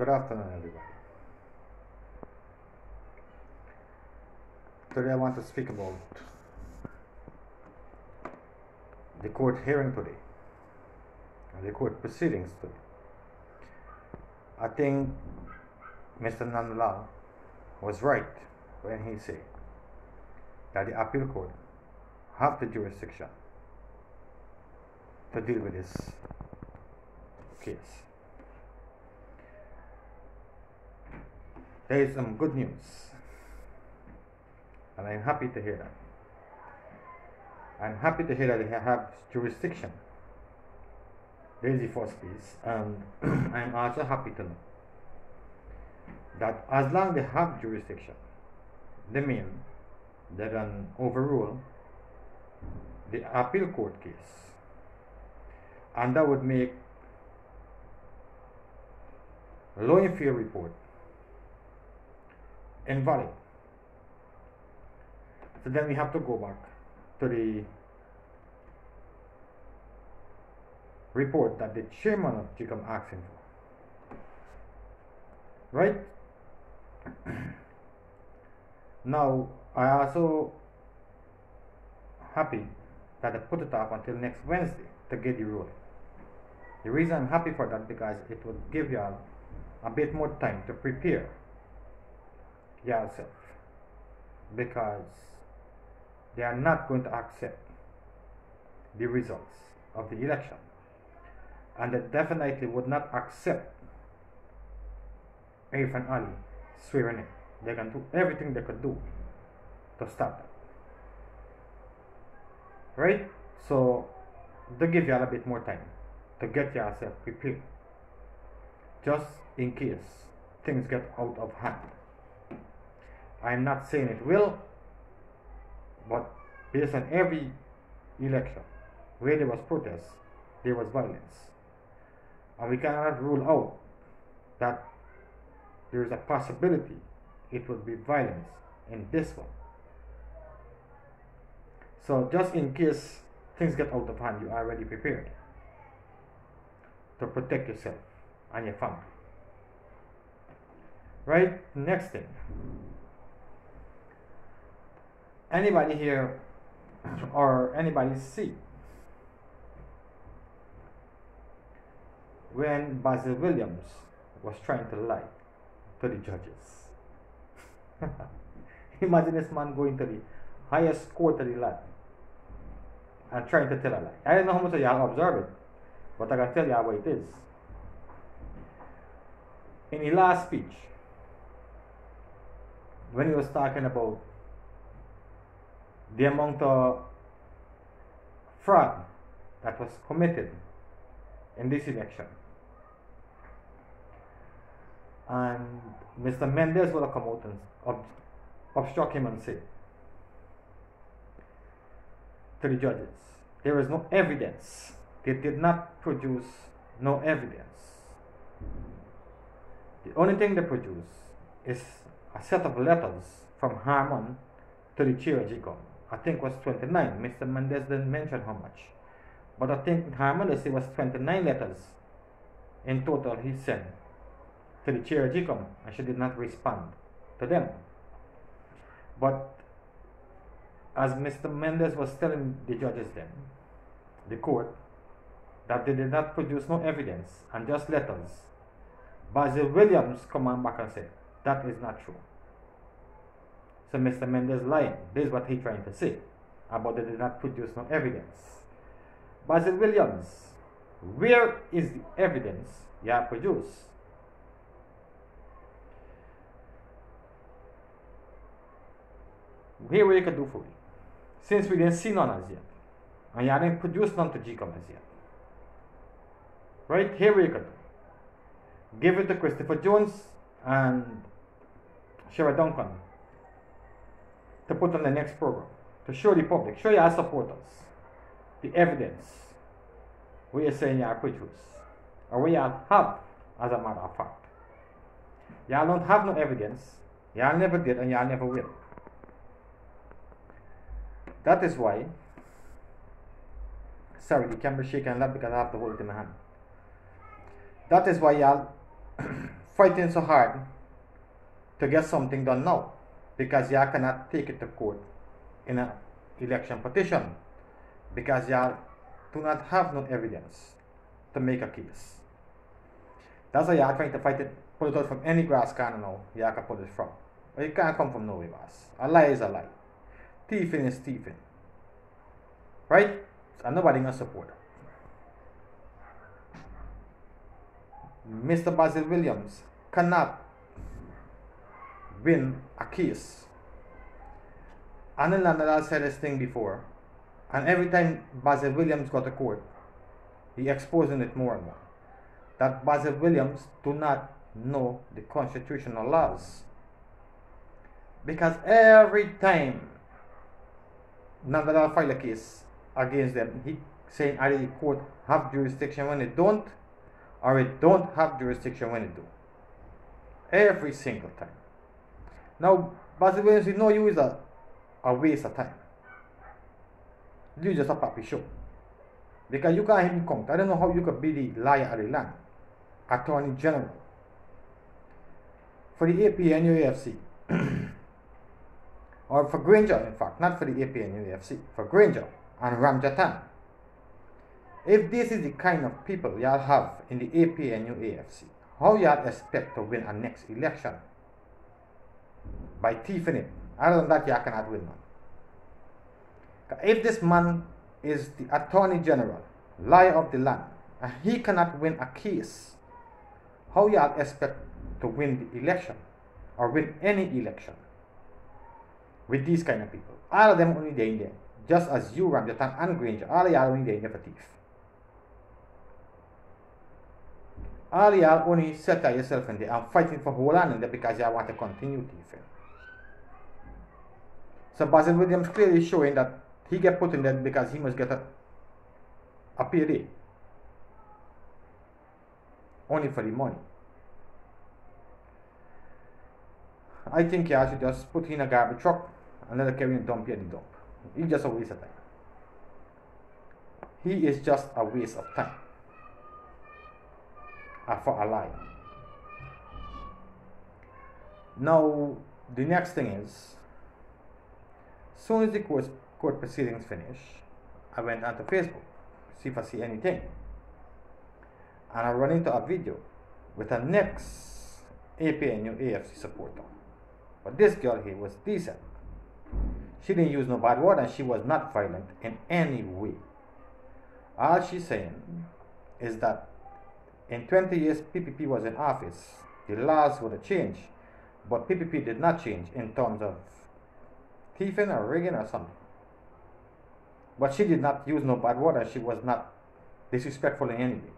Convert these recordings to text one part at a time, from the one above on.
Good afternoon, everybody. Today I want to speak about the court hearing today and the court proceedings today. I think Mr. Nandlal was right when he said that the appeal court have the jurisdiction to deal with this case. There is some good news, and I'm happy to hear that. I'm happy to hear that they have jurisdiction. There is the first piece, and I'm also happy to know that as long as they have jurisdiction, they mean they can overrule the appeal court case, and that would make law and fair report invalid. So then we have to go back to the report that the chairman of GCOM asking for. Right? Now, I also happy that they put it off until next Wednesday to get the ruling. The reason I'm happy for that because it would give you a bit more time to prepare yourself, because they are not going to accept the results of the election, and they definitely would not accept Irfan Ali swearing in. They can do everything they could do to stop that. Right? So they give you a bit more time to get yourself prepared, just in case things get out of hand. I'm not saying it will, but based on every election where there was protest, there was violence, and we cannot rule out that there is a possibility it would be violence in this one. So just in case things get out of hand, you are already prepared to protect yourself and your family. Right? Next thing. Anybody here or anybody see when Basil Williams was trying to lie to the judges? Imagine this man going to the highest court of the land and trying to tell a lie. I don't know how much of y'all observe it, but I can tell you how it is. In his last speech, when he was talking about the amount of fraud that was committed in this election, and Mr. Mendes will come out and obstruct him and say to the judges, there is no evidence. They did not produce no evidence. The only thing they produce is a set of letters from Harmon to the chair of GCOM. I think it was 29. Mr. Mendes didn't mention how much, but I think Harmon said it was 29 letters in total he sent to the chair of GCOM, and she did not respond to them. But as Mr. Mendes was telling the judges then, the court, that they did not produce no evidence and just letters, Basil Williams come on back and said, that is not true. So Mr. Mendes lying. This is what he's trying to say about they did not produce no evidence. Basil Williams, where is the evidence you have produced? Here we can do for you. Since we didn't see none as yet, and you didn't produce none to GCOM as yet. Right? Here we can do. Give it to Christopher Jones and Shara Duncan to put on the next program, to show the public, show your supporters the evidence we are saying you are produce, or we have, as a matter of fact. Y'all don't have no evidence, y'all never did, and y'all never will. That is why, sorry, the camera shaking a lot because I have to hold it in my hand. That is why y'all fighting so hard to get something done now because y'all cannot take it to court in an election petition because y'all do not have no evidence to make a case. That's why y'all trying to fight it, pull it out from any grass corner now. Y'all can pull it from. But it can't come from nowhere, boss. A lie is a lie. Thieving is thieving. Right? And nobody gonna support it. Mr. Basil Williams cannot win a case. And then I said this thing before. And every time Basil Williams got to court, he exposing it more and more. That Basil Williams do not know the constitutional laws. Because every time Nadal file a case against them, he saying either the court have jurisdiction when it don't, or it don't have jurisdiction when it do. Every single time. Now, Basil Williams, you know you is a waste of time. You just a puppy show. Because you can't even count. I don't know how you could be the liar of the land. Attorney General. For the APA and UAFC. Or for Granger, in fact. Not for the APA and UAFC. For Granger and Ramjatan. If this is the kind of people y'all have in the APA and UAFC, how y'all expect to win a next election? By thieving it. Other than that, y'all cannot win none. If this man is the Attorney General, liar of the land, and he cannot win a case, how y'all expect to win the election or win any election with these kind of people? All of them only there in there, just as you, Ramjatan and Granger, all of y'all only there in there for thief. All y'all only settle yourself in there and fighting for whole land in there because y'all want to continue thieving. So Basil Williams clearly showing that he get put in there because he must get a payday. Only for the money. I think y'all should just put in a garbage truck and let it carry and dump here the dump. He's just a waste of time. He is just a waste of time. For a lie. Now, the next thing is, soon as the court proceedings finish, I went onto Facebook, see if I see anything. And I run into a video with a next APNU AFC supporter. But this girl here was decent. She didn't use no bad word and she was not violent in any way. All she's saying is that in 20 years PPP was in office, the laws would have changed, but PPP did not change in terms of thieving or rigging or something. But she did not use no bad word and she was not disrespectful in any way.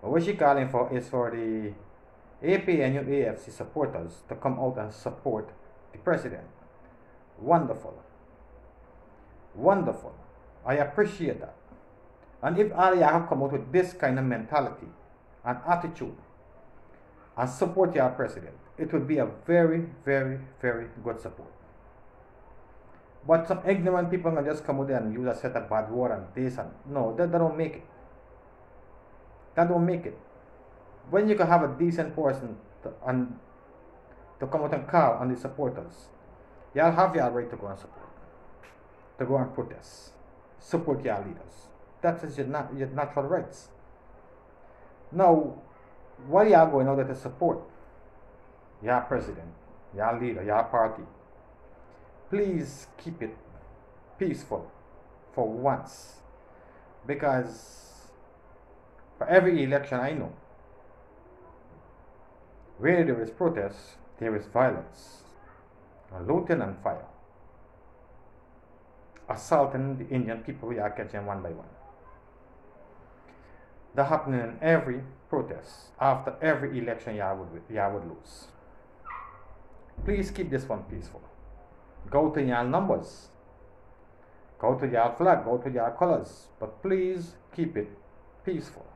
But what she calling for is for the AP and AFC supporters to come out and support the president. Wonderful. Wonderful. I appreciate that. And if all you have come out with this kind of mentality and attitude and support your president, it would be a very, very, very good support. But some ignorant people can just come out there and use a set of bad word and this and no, that don't make it. That don't make it. When you can have a decent person to come out and call on the supporters, y'all have your right to go and support, to go and protest, support your leaders. That is your natural rights. Now, why y'all going out there to support your president, your leader, your party? Please keep it peaceful for once. Because for every election I know, where there is protest, there is violence, looting and fire, assaulting the Indian people. We are catching one by one. That happening in every protest. After every election, y'all would lose. Please keep this one peaceful. Go to your numbers. Go to your flag. Go to your colors. But please keep it peaceful.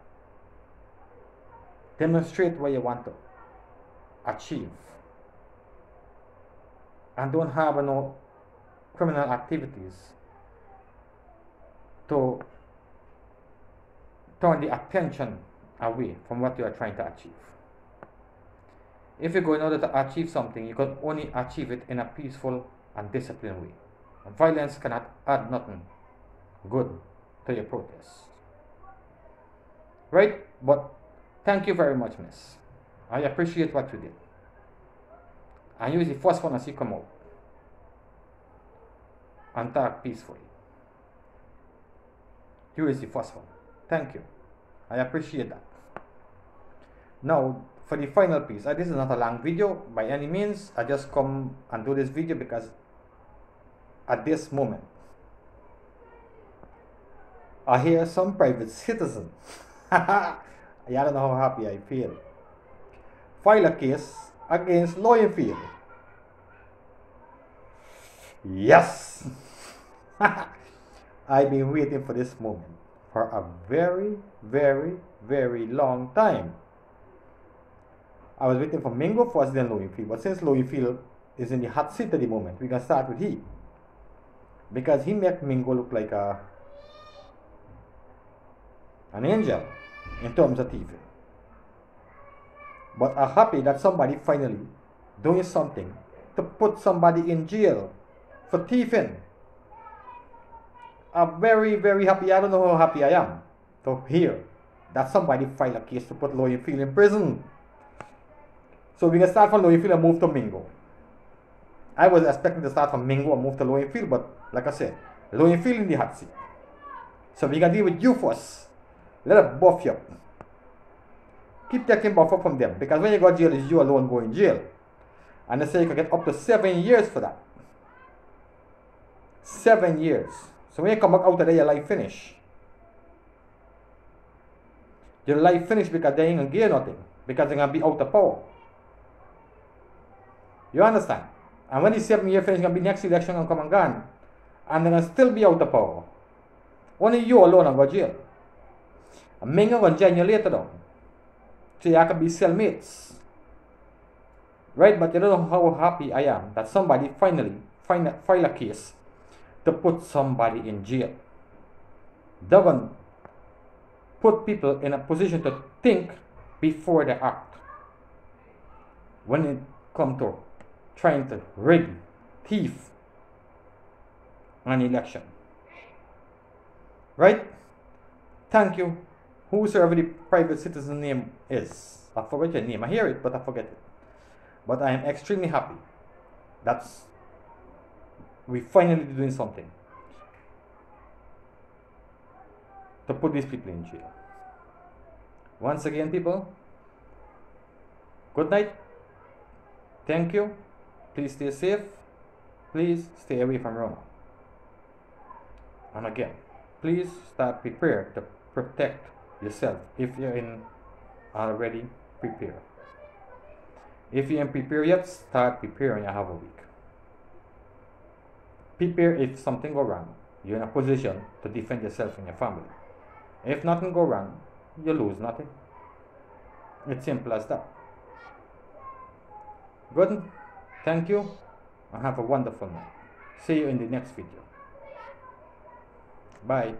Demonstrate what you want to achieve. And don't have no criminal activities to turn the attention away from what you are trying to achieve. If you go in order to achieve something, you can only achieve it in a peaceful and disciplined way. Violence cannot add nothing good to your protest. Right? But thank you very much, miss. I appreciate what you did. And you is the first one as you come out and talk peacefully. You is the first one. Thank you. I appreciate that. Now, for the final piece, this is not a long video by any means. I just come and do this video because at this moment, I hear some private citizen. I don't know how happy I feel. File a case against Loyalfield. Yes! I've been waiting for this moment for a very, very, very long time. I was waiting for Mingo first, then Loyalfield. But since Loyalfield is in the hot seat at the moment, we can start with he. Because he made Mingo look like an angel in terms of thieving. But I'm happy that somebody finally doing something to put somebody in jail for thieving. I'm very, very happy. I don't know how happy I am to hear that somebody filed a case to put Loyalfield in prison. So we can start from Loyalfield and move to Mingo. I was expecting to start from Mingo and move to Loyalfield, but like I said, Loyalfield in the hot seat. So we can deal with you first. Let us buff you up. Keep taking buffer from them, because when you go to jail, it's you alone going to jail. And they say you can get up to 7 years for that. 7 years. So when you come back out of there, your life finish. Your life finish because they ain't going to gain nothing. Because they're going to be out of power. You understand? And when the 7 year finish, going to be next election and come and gone. And they're going to still be out of power. Only you alone are going to jail. And Mingo going to join you later down. So you can be cellmates. Right? But you don't know how happy I am that somebody finally file a case to put somebody in jail. They're going to put people in a position to think before they act. When it comes to trying to rig, thief an election. Right? Thank you. Whosoever the private citizen name is. I forget your name. I hear it, but I forget it. But I am extremely happy that we finally doing something to put these people in jail. Once again, people, good night. Thank you. Please stay safe. Please stay away from Rona. And again, please start prepared to protect yourself if you're in already prepared. If you ain't prepared yet, start preparing. You have a week. Prepare if something go wrong. You're in a position to defend yourself and your family. If nothing go wrong, you lose nothing. It's simple as that. Good. Thank you. And have a wonderful night. See you in the next video. Bye.